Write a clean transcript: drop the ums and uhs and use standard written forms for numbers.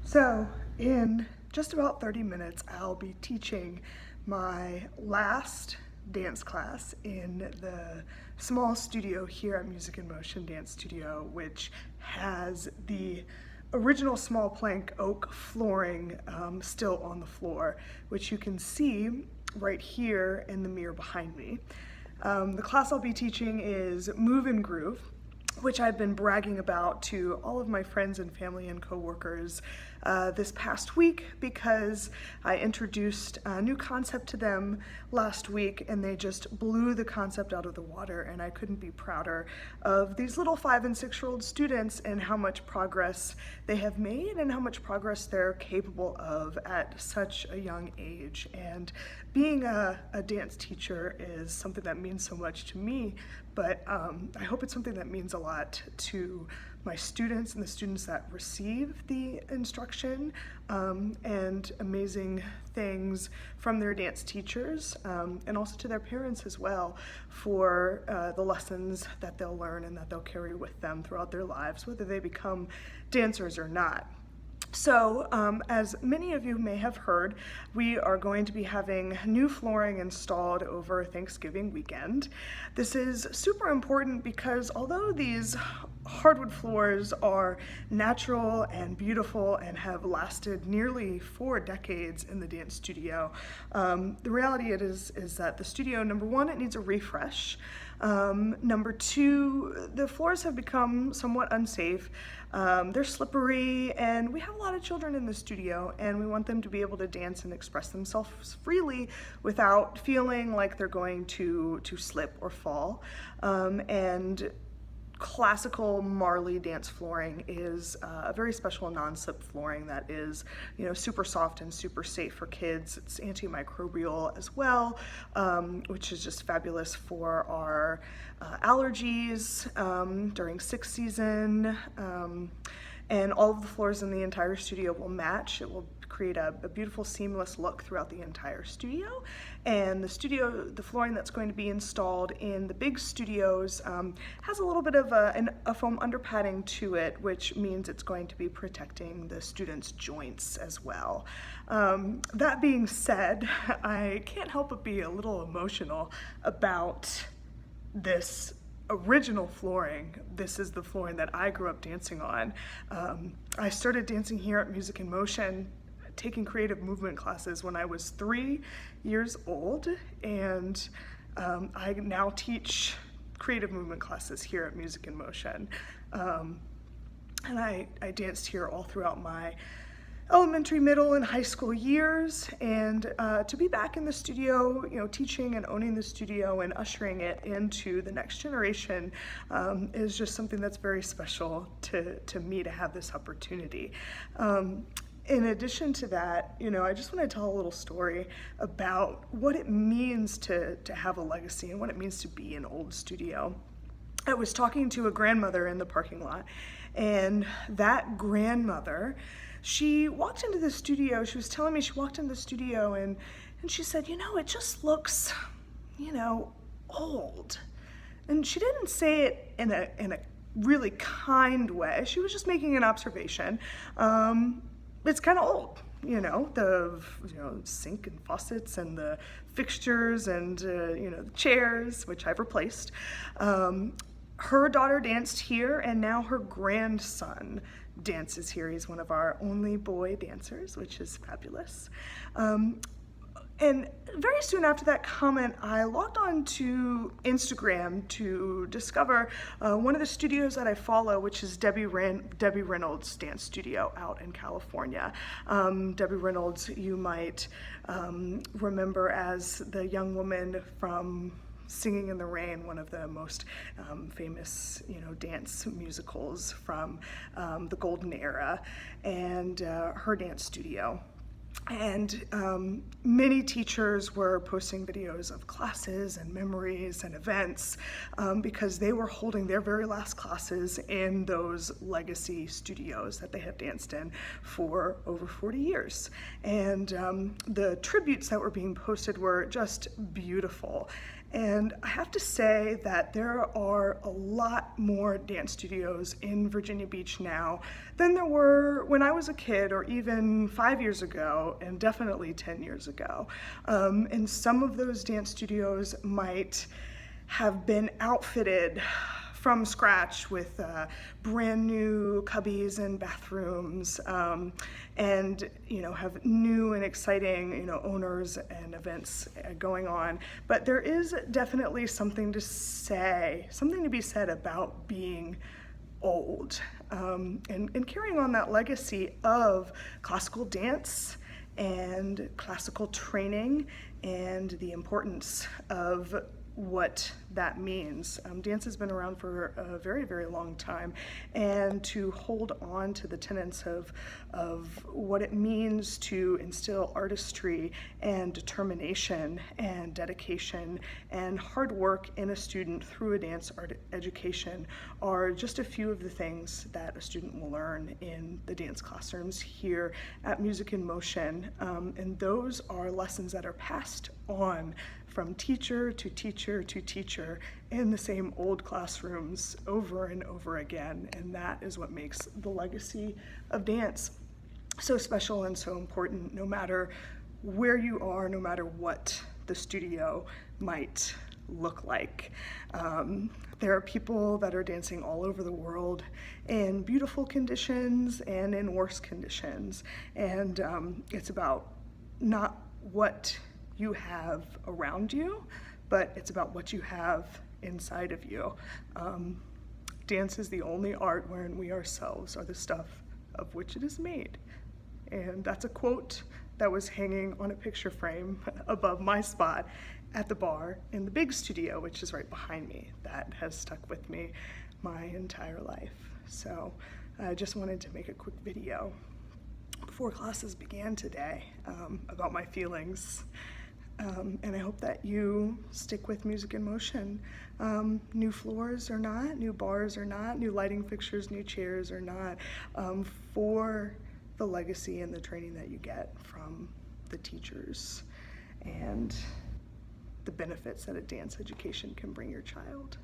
So in just about 30 minutes, I'll be teaching my last dance class in the small studio here at Music in Motion Dance Studio, which has the original small plank oak flooring still on the floor, which you can see right here in the mirror behind me. The class I'll be teaching is Move and Groove, which I've been bragging about to all of my friends and family and coworkers this past week because I introduced a new concept to them last week and they just blew the concept out of the water, and I couldn't be prouder of these little 5- and 6-year-old students and how much progress they have made and how much progress they're capable of at such a young age. And being a dance teacher is something that means so much to me, but I hope it's something that means a lot to my students and the students that receive the instruction, and amazing things from their dance teachers, and also to their parents as well for the lessons that they'll learn and that they'll carry with them throughout their lives, whether they become dancers or not. So, as many of you may have heard, we are going to be having new flooring installed over Thanksgiving weekend. This is super important because although these hardwood floors are natural and beautiful and have lasted nearly 4 decades in the dance studio, the reality is that the studio, number one, it needs a refresh. Number two, the floors have become somewhat unsafe. They're slippery, and we have a lot of children in the studio, and we want them to be able to dance and express themselves freely without feeling like they're going to slip or fall. And classical Marley dance flooring is a very special non-slip flooring that is, super soft and super safe for kids. It's antimicrobial as well, which is just fabulous for our allergies during sick season. And all of the floors in the entire studio will match. It will create a beautiful seamless look throughout the entire studio. And the flooring that's going to be installed in the big studios has a little bit of a foam under padding to it, which means it's going to be protecting the students' joints as well. That being said, I can't help but be a little emotional about this original flooring. This is the flooring that I grew up dancing on. I started dancing here at Music in Motion, taking creative movement classes when I was 3 years old, and I now teach creative movement classes here at Music in Motion. And I danced here all throughout my elementary, middle, and high school years, and to be back in the studio, teaching and owning the studio and ushering it into the next generation is just something that's very special to me to have this opportunity. In addition to that, I just want to tell a little story about what it means to have a legacy and what it means to be an old studio. I was talking to a grandmother in the parking lot, and that grandmother, she walked into the studio. She was telling me she walked into the studio and she said, it just looks, old. And she didn't say it in a really kind way. She was just making an observation. It's kind of old, the sink and faucets and the fixtures and the chairs, which I've replaced. Her daughter danced here, and now her grandson dances here. He's one of our only boy dancers, which is fabulous. And very soon after that comment, I logged on to Instagram to discover one of the studios that I follow, which is Debbie Reynolds' dance studio out in California. Debbie Reynolds, you might remember as the young woman from Singing in the Rain, one of the most famous, dance musicals from the golden era, and her dance studio. And many teachers were posting videos of classes and memories and events because they were holding their very last classes in those legacy studios that they have danced in for over 40 years. And the tributes that were being posted were just beautiful. And I have to say that there are a lot more dance studios in Virginia Beach now than there were when I was a kid, or even 5 years ago, and definitely 10 years ago. And some of those dance studios might have been outfitted from scratch with brand new cubbies and bathrooms, and have new and exciting owners and events going on. But there is definitely something to be said about being old, and carrying on that legacy of classical dance and classical training and the importance of what that means. Dance has been around for a very, very long time, and to hold on to the tenets of what it means to instill artistry and determination and dedication and hard work in a student through a dance art education are just a few of the things that a student will learn in the dance classrooms here at Music in Motion. And those are lessons that are passed on from teacher to teacher to teacher in the same old classrooms over and over again. And that is what makes the legacy of dance so special and so important, no matter where you are, no matter what the studio might look like. There are people that are dancing all over the world in beautiful conditions and in worse conditions. And it's about not what you have around you, but it's about what you have inside of you. Dance is the only art wherein we ourselves are the stuff of which it is made. And that's a quote that was hanging on a picture frame above my spot at the bar in the big studio, which is right behind me. That has stuck with me my entire life. So I just wanted to make a quick video before classes began today about my feelings. And I hope that you stick with Music in Motion. New floors or not, new bars or not, new lighting fixtures, new chairs or not, for the legacy and the training that you get from the teachers and the benefits that a dance education can bring your child.